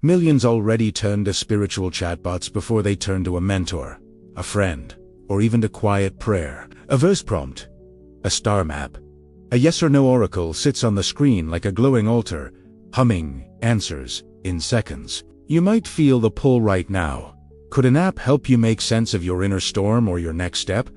Millions already turn to spiritual chatbots before they turn to a mentor, a friend, or even to quiet prayer. A verse prompt, a star map, a yes or no oracle sits on the screen like a glowing altar, humming answers in seconds. You might feel the pull right now. Could an app help you make sense of your inner storm or your next step?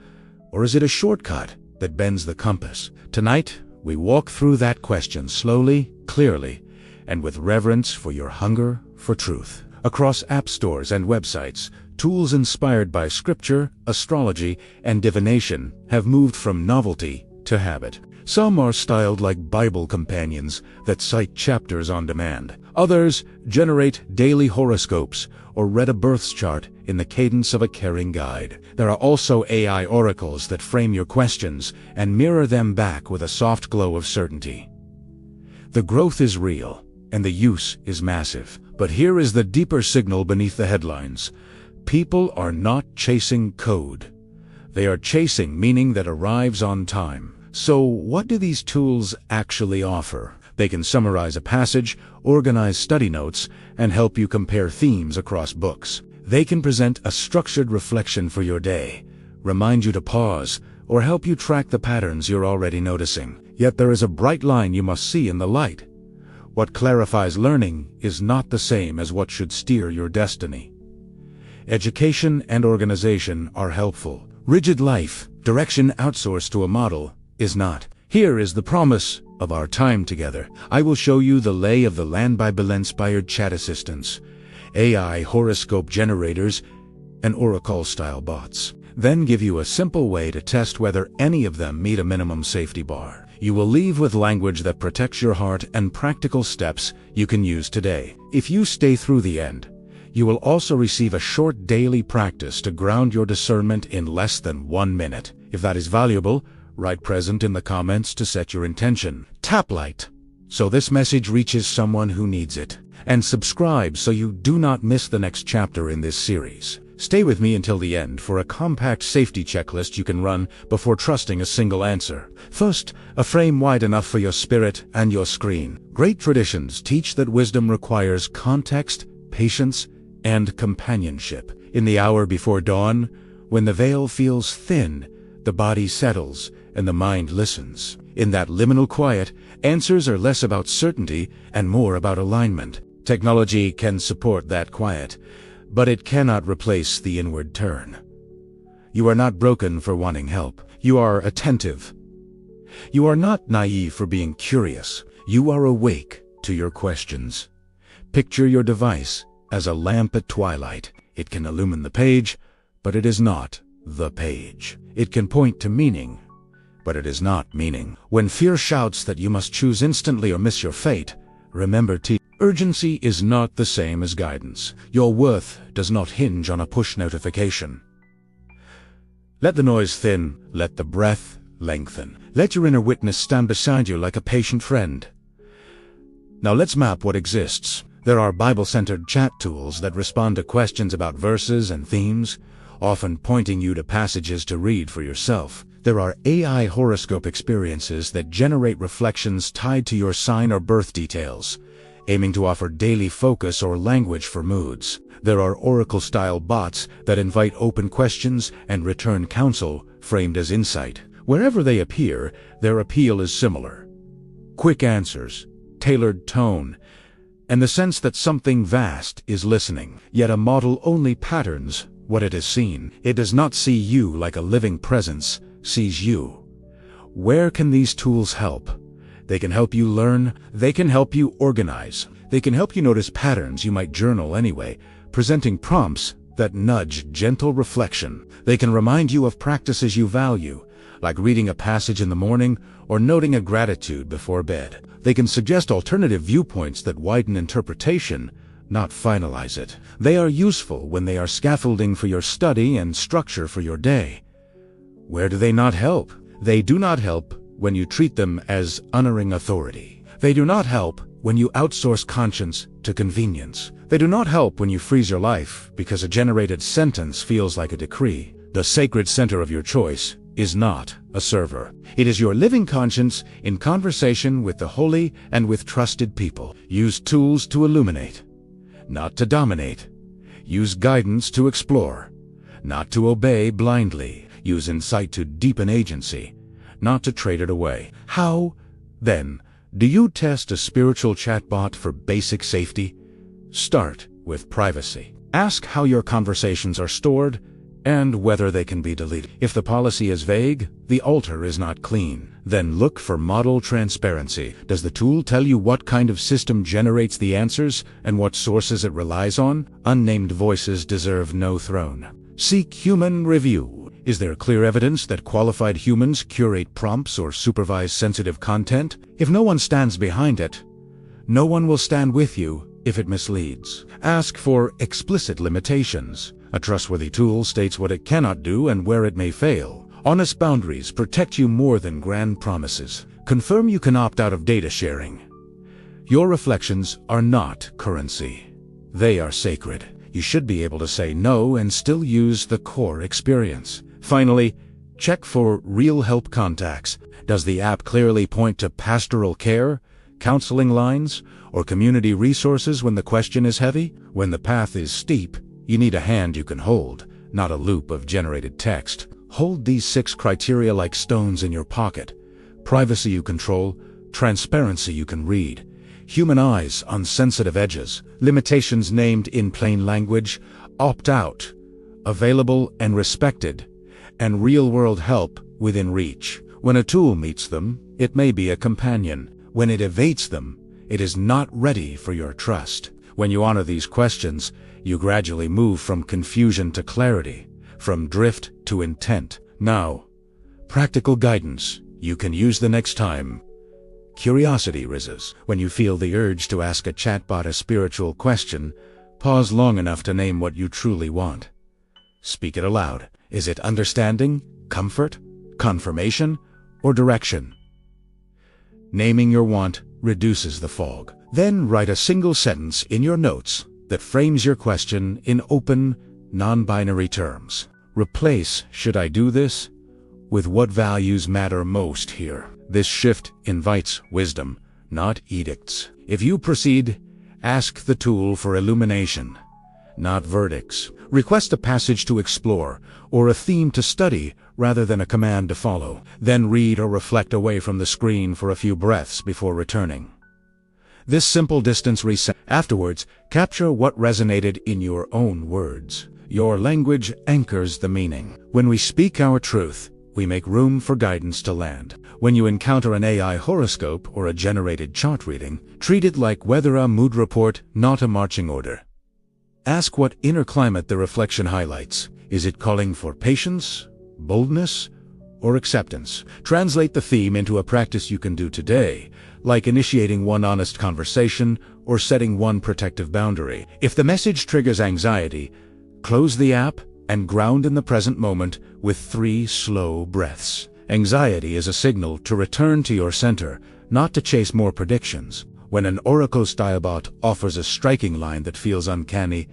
Or is it a shortcut that bends the compass? Tonight, we walk through that question slowly, clearly, and with reverence for your hunger for truth. Across app stores and websites, tools inspired by scripture, astrology, and divination have moved from novelty to habit. Some are styled like Bible companions that cite chapters on demand. Others generate daily horoscopes or read a birth chart in the cadence of a caring guide. There are also AI oracles that frame your questions and mirror them back with a soft glow of certainty. The growth is real, and the use is massive. But here is the deeper signal beneath the headlines. People are not chasing code. They are chasing meaning that arrives on time. So what do these tools actually offer? They can summarize a passage, organize study notes, and help you compare themes across books. They can present a structured reflection for your day, remind you to pause, or help you track the patterns you're already noticing. Yet there is a bright line you must see in the light. What clarifies learning is not the same as what should steer your destiny. Education and organization are helpful. Rigid life, direction outsourced to a model, is not. Here is the promise of our time together. I will show you the lay of the land by Bible-inspired chat assistants, AI horoscope generators, and oracle-style bots. Then give you a simple way to test whether any of them meet a minimum safety bar. You will leave with language that protects your heart and practical steps you can use today. If you stay through the end, you will also receive a short daily practice to ground your discernment in less than 1 minute. If that is valuable, write present in the comments to set your intention. Tap like so this message reaches someone who needs it. And subscribe so you do not miss the next chapter in this series. Stay with me until the end for a compact safety checklist you can run before trusting a single answer. First, a frame wide enough for your spirit and your screen. Great traditions teach that wisdom requires context, patience, and companionship. In the hour before dawn, when the veil feels thin, the body settles, and the mind listens. In that liminal quiet, answers are less about certainty and more about alignment. Technology can support that quiet, but it cannot replace the inward turn. You are not broken for wanting help. You are attentive. You are not naive for being curious. You are awake to your questions. Picture your device as a lamp at twilight. It can illumine the page, but it is not the page. It can point to meaning, but it is not meaning. When fear shouts that you must choose instantly or miss your fate, remember urgency is not the same as guidance. Your worth does not hinge on a push notification. Let the noise thin, let the breath lengthen. Let your inner witness stand beside you like a patient friend. Now let's map what exists. There are Bible-centered chat tools that respond to questions about verses and themes, often pointing you to passages to read for yourself. There are AI horoscope experiences that generate reflections tied to your sign or birth details, aiming to offer daily focus or language for moods. There are oracle-style bots that invite open questions and return counsel framed as insight. Wherever they appear, their appeal is similar. Quick answers, tailored tone, and the sense that something vast is listening. Yet a model only patterns what it has seen. It does not see you like a living presence sees you. Where can these tools help? They can help you learn. They can help you organize. They can help you notice patterns you might journal anyway, presenting prompts that nudge gentle reflection. They can remind you of practices you value, like reading a passage in the morning or noting a gratitude before bed. They can suggest alternative viewpoints that widen interpretation, not finalize it. They are useful when they are scaffolding for your study and structure for your day. Where do they not help? They do not help when you treat them as honoring authority. They do not help when you outsource conscience to convenience. They do not help when you freeze your life because a generated sentence feels like a decree. The sacred center of your choice is not a server. It is your living conscience in conversation with the holy and with trusted people. Use tools to illuminate, not to dominate. Use guidance to explore, not to obey blindly. Use insight to deepen agency, not to trade it away. How, then, do you test a spiritual chatbot for basic safety? Start with privacy. Ask how your conversations are stored and whether they can be deleted. If the policy is vague, the altar is not clean. Then look for model transparency. Does the tool tell you what kind of system generates the answers and what sources it relies on? Unnamed voices deserve no throne. Seek human review. Is there clear evidence that qualified humans curate prompts or supervise sensitive content? If no one stands behind it, no one will stand with you if it misleads. Ask for explicit limitations. A trustworthy tool states what it cannot do and where it may fail. Honest boundaries protect you more than grand promises. Confirm you can opt out of data sharing. Your reflections are not currency. They are sacred. You should be able to say no and still use the core experience. Finally, check for real help contacts. Does the app clearly point to pastoral care, counseling lines, or community resources when the question is heavy? When the path is steep, you need a hand you can hold, not a loop of generated text. Hold these 6 criteria like stones in your pocket. Privacy you control, transparency you can read, human eyes on sensitive edges, limitations named in plain language, opt out, available and respected, and real-world help within reach. When a tool meets them, it may be a companion. When it evades them, it is not ready for your trust. When you honor these questions, you gradually move from confusion to clarity, from drift to intent. Now, practical guidance you can use the next time curiosity rises. When you feel the urge to ask a chatbot a spiritual question, pause long enough to name what you truly want. Speak it aloud. Is it understanding, comfort, confirmation, or direction? Naming your want reduces the fog. Then write a single sentence in your notes that frames your question in open, non-binary terms. Replace "should I do this?" with "what values matter most here?" This shift invites wisdom, not edicts. If you proceed, ask the tool for illumination, not verdicts. Request a passage to explore or a theme to study rather than a command to follow. Then read or reflect away from the screen for a few breaths before returning. This simple distance reset. Afterwards, capture what resonated in your own words. Your language anchors the meaning. When we speak our truth, we make room for guidance to land. When you encounter an AI horoscope or a generated chart reading, treat it like a mood report, not a marching order. Ask what inner climate the reflection highlights. Is it calling for patience, boldness, or acceptance? Translate the theme into a practice you can do today, like initiating one honest conversation or setting one protective boundary. If the message triggers anxiety, close the app and ground in the present moment with 3 slow breaths. Anxiety is a signal to return to your center, not to chase more predictions. When an oracle-style bot offers a striking line that feels uncanny,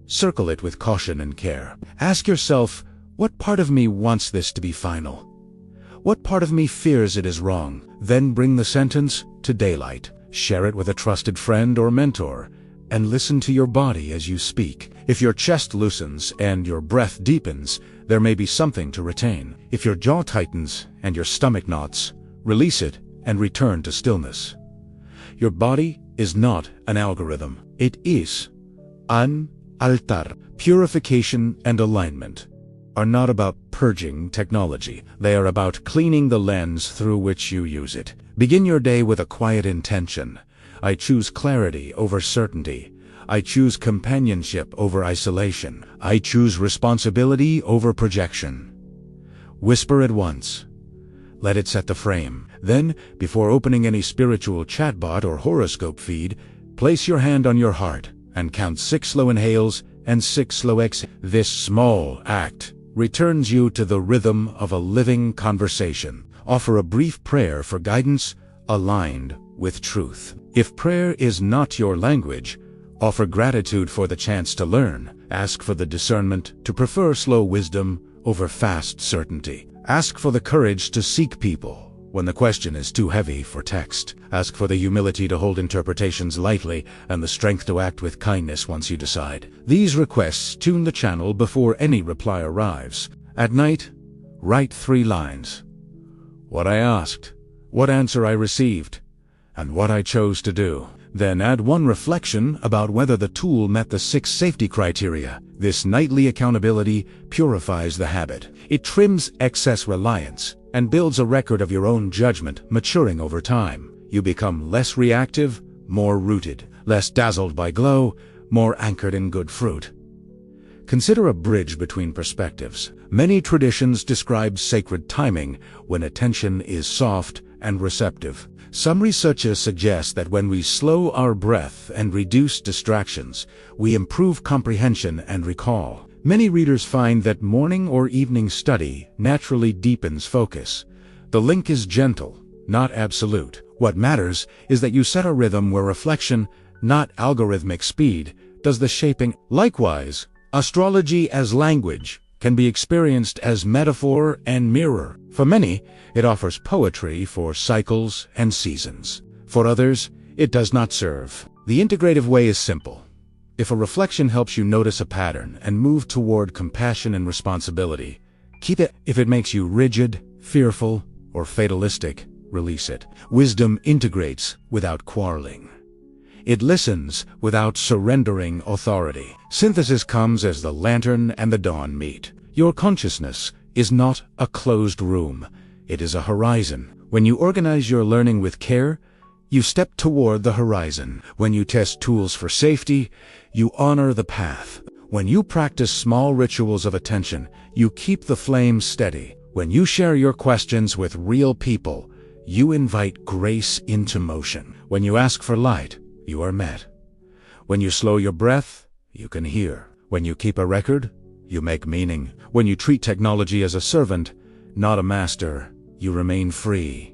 circle it with caution and care. Ask yourself, what part of me wants this to be final? What part of me fears it is wrong? Then bring the sentence to daylight. Share it with a trusted friend or mentor, and listen to your body as you speak. If your chest loosens and your breath deepens, there may be something to retain. If your jaw tightens and your stomach knots, release it and return to stillness. Your body is not an algorithm. It is an altar. Purification and alignment are not about purging technology. They are about cleaning the lens through which you use it. Begin your day with a quiet intention. I choose clarity over certainty. I choose companionship over isolation. I choose responsibility over projection. Whisper it once. Let it set the frame. Then, before opening any spiritual chatbot or horoscope feed, place your hand on your heart and count 6 slow inhales and 6 slow exhales. This small act returns you to the rhythm of a living conversation. Offer a brief prayer for guidance aligned with truth. If prayer is not your language, offer gratitude for the chance to learn. Ask for the discernment to prefer slow wisdom over fast certainty. Ask for the courage to seek people When the question is too heavy for text, ask for the humility to hold interpretations lightly and the strength to act with kindness once you decide. These requests tune the channel before any reply arrives. At night, write 3 lines. What I asked, what answer I received, and what I chose to do. Then add 1 reflection about whether the tool met the 6 safety criteria. This nightly accountability purifies the habit. It trims excess reliance and builds a record of your own judgment, maturing over time. You become less reactive, more rooted, less dazzled by glow, more anchored in good fruit. Consider a bridge between perspectives. Many traditions describe sacred timing when attention is soft and receptive. Some researchers suggest that when we slow our breath and reduce distractions, we improve comprehension and recall. Many readers find that morning or evening study naturally deepens focus. The link is gentle, not absolute. What matters is that you set a rhythm where reflection, not algorithmic speed, does the shaping. Likewise, astrology as language can be experienced as metaphor and mirror. For many, it offers poetry for cycles and seasons. For others, it does not serve. The integrative way is simple. If a reflection helps you notice a pattern and move toward compassion and responsibility, keep it. If it makes you rigid, fearful, or fatalistic, release it. Wisdom integrates without quarreling. It listens without surrendering authority. Synthesis comes as the lantern and the dawn meet. Your consciousness is not a closed room. It is a horizon. When you organize your learning with care, you step toward the horizon. When you test tools for safety, you honor the path. When you practice small rituals of attention, you keep the flame steady. When you share your questions with real people, you invite grace into motion. When you ask for light, you are met. When you slow your breath, you can hear. When you keep a record, you make meaning. When you treat technology as a servant, not a master, you remain free.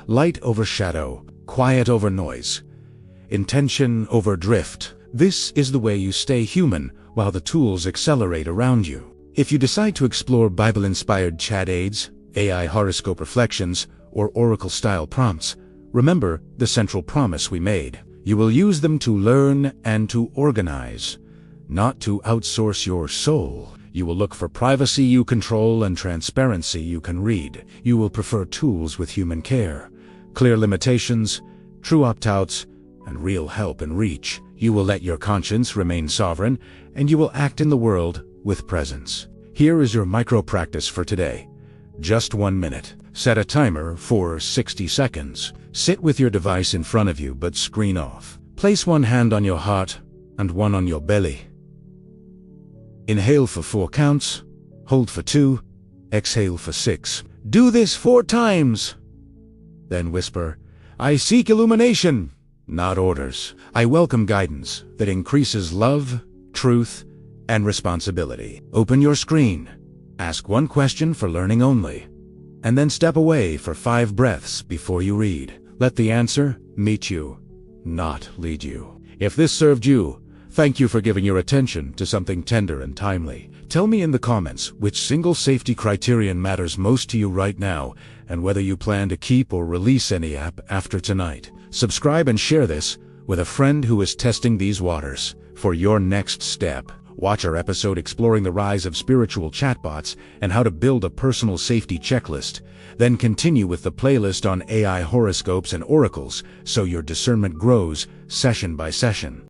Light over shadow, quiet over noise, intention over drift. This is the way you stay human while the tools accelerate around you. If you decide to explore Bible-inspired chat aids, AI horoscope reflections, or oracle-style prompts, remember the central promise we made. You will use them to learn and to organize, not to outsource your soul. You will look for privacy you control and transparency you can read. You will prefer tools with human care, clear limitations, true opt-outs, and real help in reach. You will let your conscience remain sovereign, and you will act in the world with presence. Here is your micro-practice for today. Just 1 minute. Set a timer for 60 seconds. Sit with your device in front of you but screen off. Place 1 hand on your heart and 1 on your belly. Inhale for 4 counts, hold for 2, exhale for 6. Do this 4 times. Then whisper, I seek illumination, not orders. I welcome guidance that increases love, truth, and responsibility. Open your screen. Ask 1 question for learning only, and then step away for 5 breaths before you read. Let the answer meet you, not lead you. If this served you, thank you for giving your attention to something tender and timely. Tell me in the comments which single safety criterion matters most to you right now, and whether you plan to keep or release any app after tonight. Subscribe and share this with a friend who is testing these waters for your next step. Watch our episode exploring the rise of spiritual chatbots and how to build a personal safety checklist. Then continue with the playlist on AI horoscopes and oracles so your discernment grows session by session.